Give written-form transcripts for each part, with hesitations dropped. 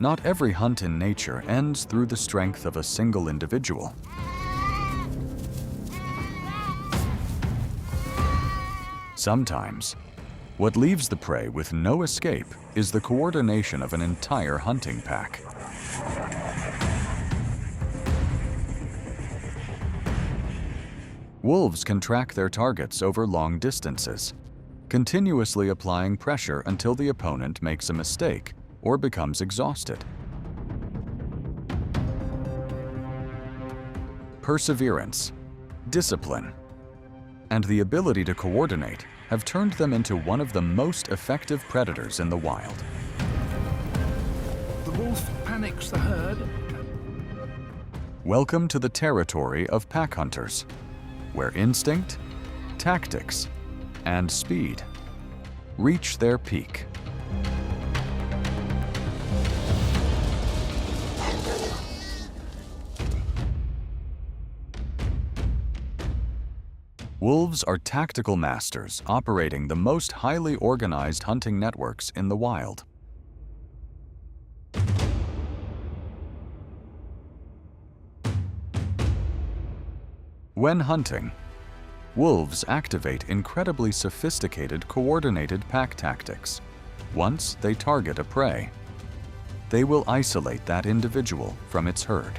Not every hunt in nature ends through the strength of a single individual. Sometimes, what leaves the prey with no escape is the coordination of an entire hunting pack. Wolves can track their targets over long distances, continuously applying pressure until the opponent makes a mistake or becomes exhausted. Perseverance, discipline, and the ability to coordinate have turned them into one of the most effective predators in the wild. The wolf panics the herd. Welcome to the territory of pack hunters, where instinct, tactics, and speed reach their peak. Wolves are tactical masters operating the most highly organized hunting networks in the wild. When hunting, wolves activate incredibly sophisticated coordinated pack tactics. Once they target a prey, they will isolate that individual from its herd.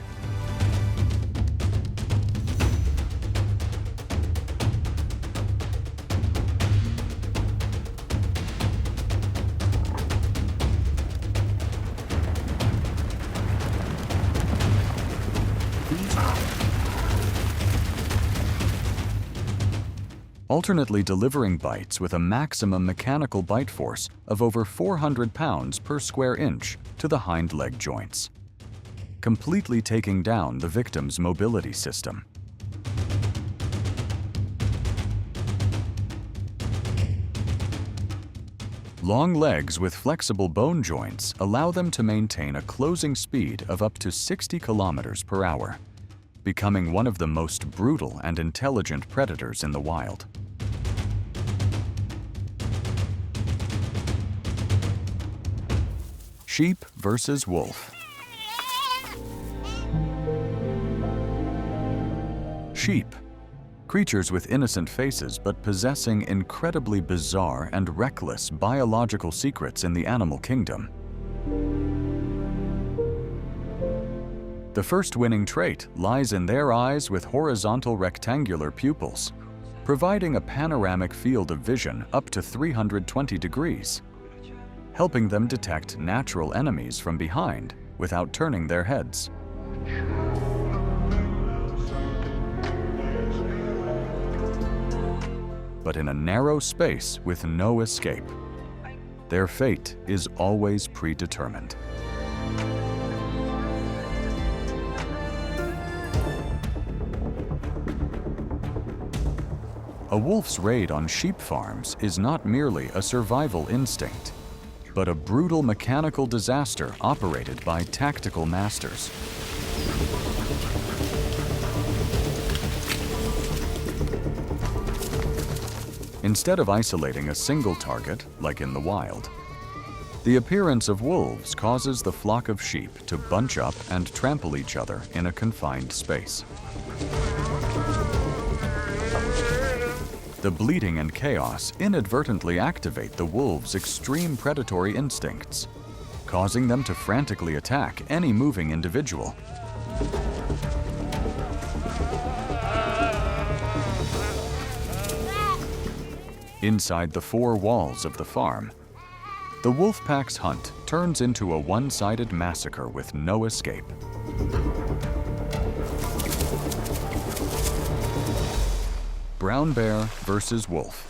Alternately delivering bites with a maximum mechanical bite force of over 400 pounds per square inch to the hind leg joints, completely taking down the victim's mobility system. Long legs with flexible bone joints allow them to maintain a closing speed of up to 60 kilometers per hour, becoming one of the most brutal and intelligent predators in the wild. Sheep versus wolf. Sheep, creatures with innocent faces but possessing incredibly bizarre and reckless biological secrets in the animal kingdom. The first winning trait lies in their eyes with horizontal rectangular pupils, providing a panoramic field of vision up to 320 degrees. Helping them detect natural enemies from behind without turning their heads. But in a narrow space with no escape, their fate is always predetermined. A wolf's raid on sheep farms is not merely a survival instinct, but a brutal mechanical disaster operated by tactical masters. Instead of isolating a single target, like in the wild, the appearance of wolves causes the flock of sheep to bunch up and trample each other in a confined space. The bleating and chaos inadvertently activate the wolves' extreme predatory instincts, causing them to frantically attack any moving individual. Inside the four walls of the farm, the wolf pack's hunt turns into a one-sided massacre with no escape. Brown bear versus wolf.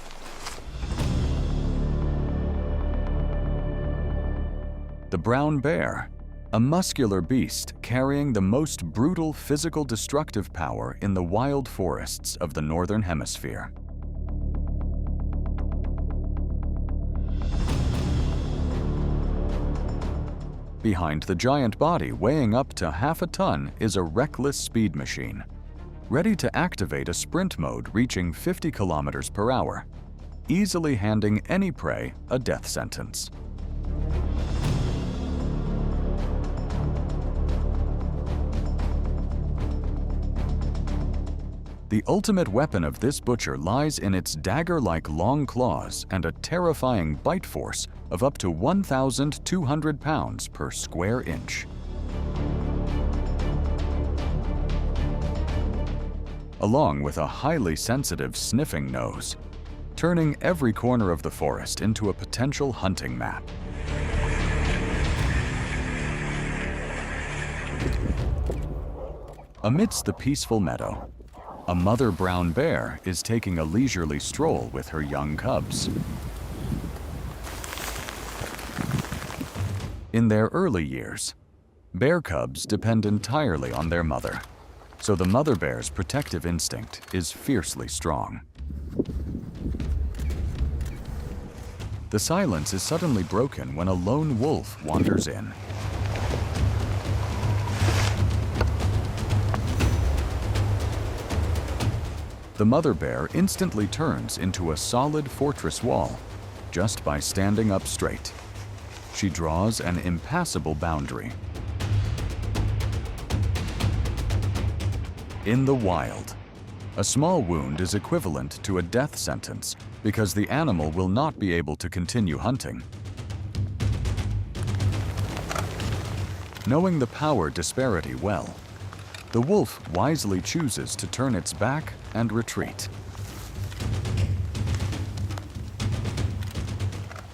The brown bear, a muscular beast carrying the most brutal physical destructive power in the wild forests of the Northern Hemisphere. Behind the giant body weighing up to half a ton is a reckless speed machine, ready to activate a sprint mode reaching 50 kilometers per hour, easily handing any prey a death sentence. The ultimate weapon of this butcher lies in its dagger-like long claws and a terrifying bite force of up to 1,200 pounds per square inch. Along with a highly sensitive sniffing nose, turning every corner of the forest into a potential hunting map. Amidst the peaceful meadow, a mother brown bear is taking a leisurely stroll with her young cubs. In their early years, bear cubs depend entirely on their mother, so the mother bear's protective instinct is fiercely strong. The silence is suddenly broken when a lone wolf wanders in. The mother bear instantly turns into a solid fortress wall just by standing up straight. She draws an impassable boundary. In the wild, a small wound is equivalent to a death sentence because the animal will not be able to continue hunting. Knowing the power disparity well, the wolf wisely chooses to turn its back and retreat.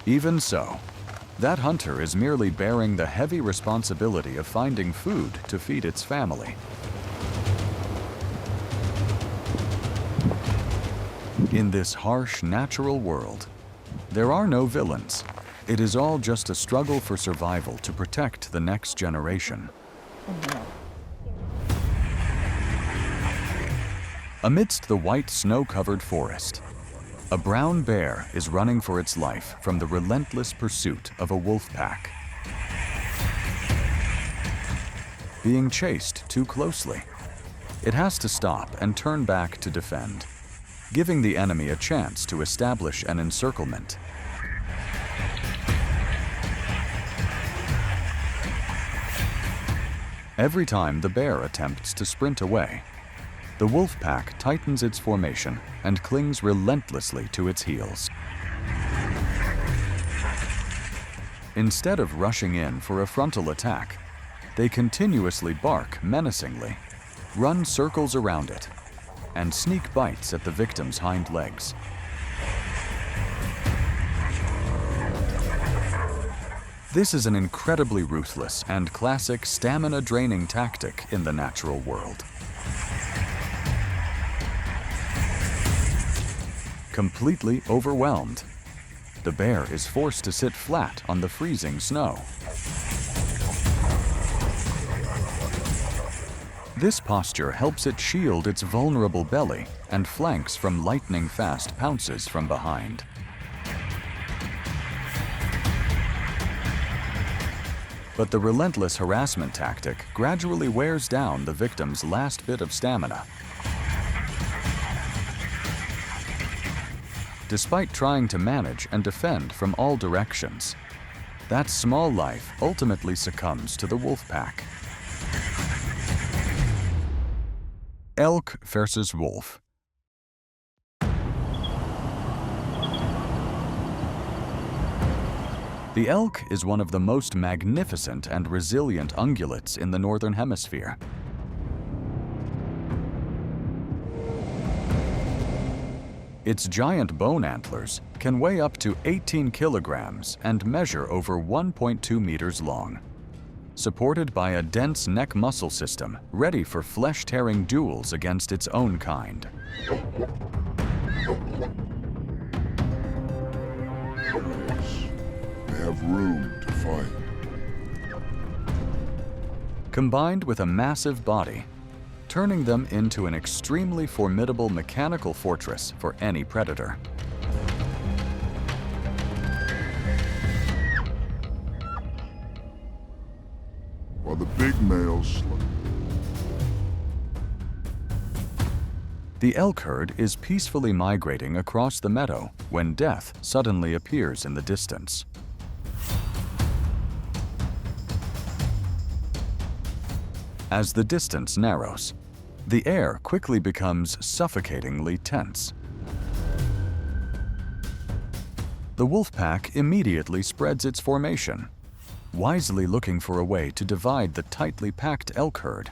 Even so, that hunter is merely bearing the heavy responsibility of finding food to feed its family. In this harsh, natural world, there are no villains. It is all just a struggle for survival to protect the next generation. Amidst the white snow-covered forest, a brown bear is running for its life from the relentless pursuit of a wolf pack. Being chased too closely, it has to stop and turn back to defend, giving the enemy a chance to establish an encirclement. Every time the bear attempts to sprint away, the wolf pack tightens its formation and clings relentlessly to its heels. Instead of rushing in for a frontal attack, they continuously bark menacingly, run circles around it, and sneak bites at the victim's hind legs. This is an incredibly ruthless and classic stamina-draining tactic in the natural world. Completely overwhelmed, the bear is forced to sit flat on the freezing snow. This posture helps it shield its vulnerable belly and flanks from lightning-fast pounces from behind. But the relentless harassment tactic gradually wears down the victim's last bit of stamina. Despite trying to manage and defend from all directions, that small life ultimately succumbs to the wolf pack. Elk versus wolf. The elk is one of the most magnificent and resilient ungulates in the Northern Hemisphere. Its giant bone antlers can weigh up to 18 kilograms and measure over 1.2 meters long. Supported by a dense neck muscle system ready for flesh-tearing duels against its own kind. They have room to fight. Combined with a massive body, turning them into an extremely formidable mechanical fortress for any predator. While the big males slug. The elk herd is peacefully migrating across the meadow when death suddenly appears in the distance. As the distance narrows, The air quickly becomes suffocatingly tense. The wolf pack immediately spreads its formation, wisely looking for a way to divide the tightly packed elk herd.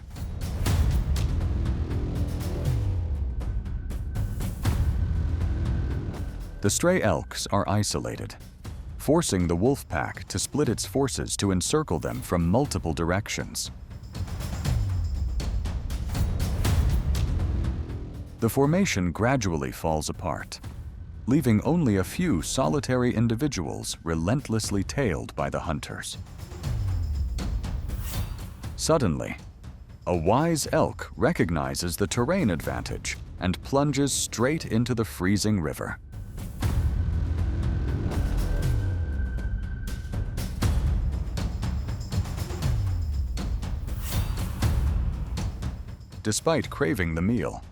The stray elks are isolated, forcing the wolf pack to split its forces to encircle them from multiple directions. The formation gradually falls apart, leaving only a few solitary individuals relentlessly tailed by the hunters. Suddenly, a wise elk recognizes the terrain advantage and plunges straight into the freezing river. Despite craving the meal,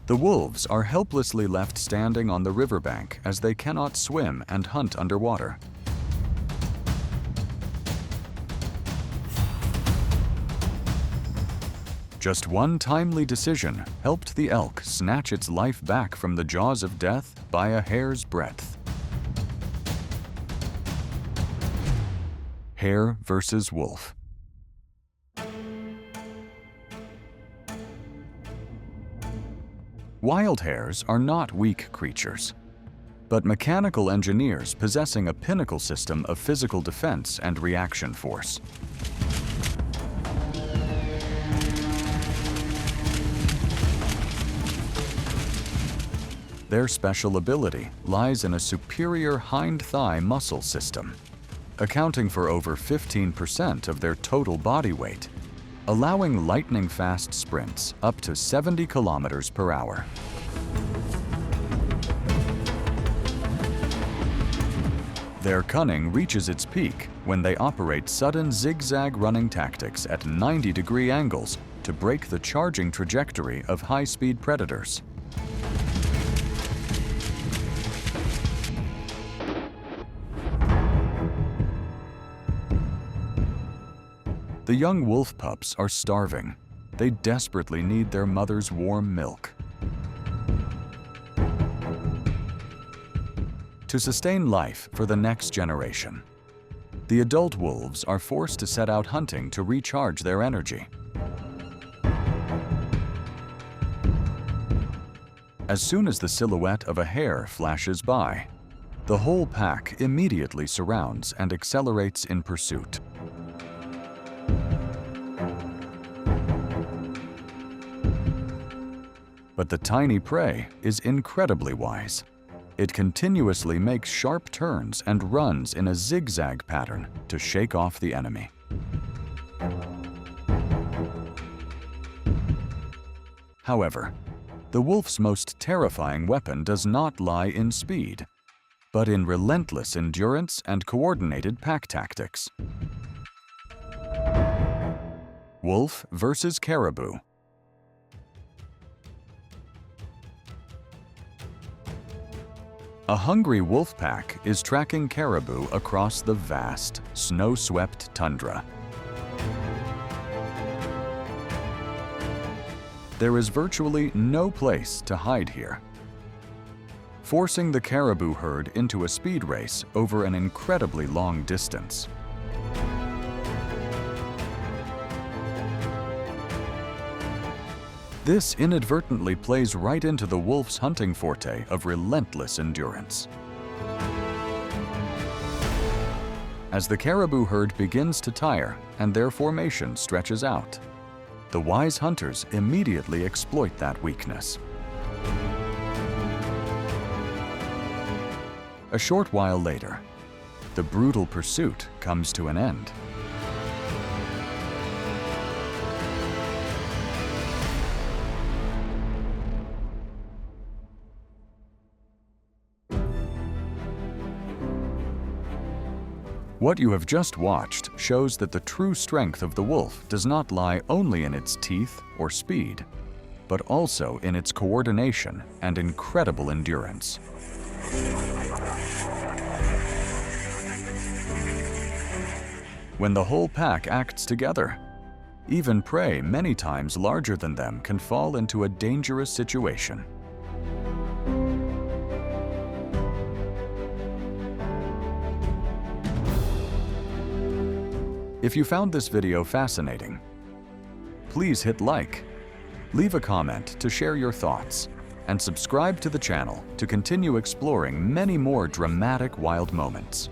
the wolves are helplessly left standing on the riverbank as they cannot swim and hunt underwater. Just one timely decision helped the elk snatch its life back from the jaws of death by a hair's breadth. Hare versus wolf. Wild hares are not weak creatures, but mechanical engineers possessing a pinnacle system of physical defense and reaction force. Their special ability lies in a superior hind thigh muscle system, accounting for over 15% of their total body weight, allowing lightning-fast sprints up to 70 kilometers per hour. Their cunning reaches its peak when they operate sudden zigzag running tactics at 90-degree angles to break the charging trajectory of high-speed predators. The young wolf pups are starving. They desperately need their mother's warm milk. To sustain life for the next generation, the adult wolves are forced to set out hunting to recharge their energy. As soon as the silhouette of a hare flashes by, the whole pack immediately surrounds and accelerates in pursuit. But the tiny prey is incredibly wise. It continuously makes sharp turns and runs in a zigzag pattern to shake off the enemy. However, the wolf's most terrifying weapon does not lie in speed, but in relentless endurance and coordinated pack tactics. Wolf versus caribou. A hungry wolf pack is tracking caribou across the vast, snow-swept tundra. There is virtually no place to hide here, forcing the caribou herd into a speed race over an incredibly long distance. This inadvertently plays right into the wolf's hunting forte of relentless endurance. As the caribou herd begins to tire and their formation stretches out, the wise hunters immediately exploit that weakness. A short while later, the brutal pursuit comes to an end. What you have just watched shows that the true strength of the wolf does not lie only in its teeth or speed, but also in its coordination and incredible endurance. When the whole pack acts together, Even prey many times larger than them can fall into a dangerous situation. If you found this video fascinating, please hit like, leave a comment to share your thoughts, and subscribe to the channel to continue exploring many more dramatic wild moments.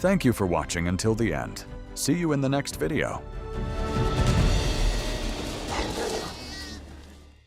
Thank you for watching until the end. See you in the next video.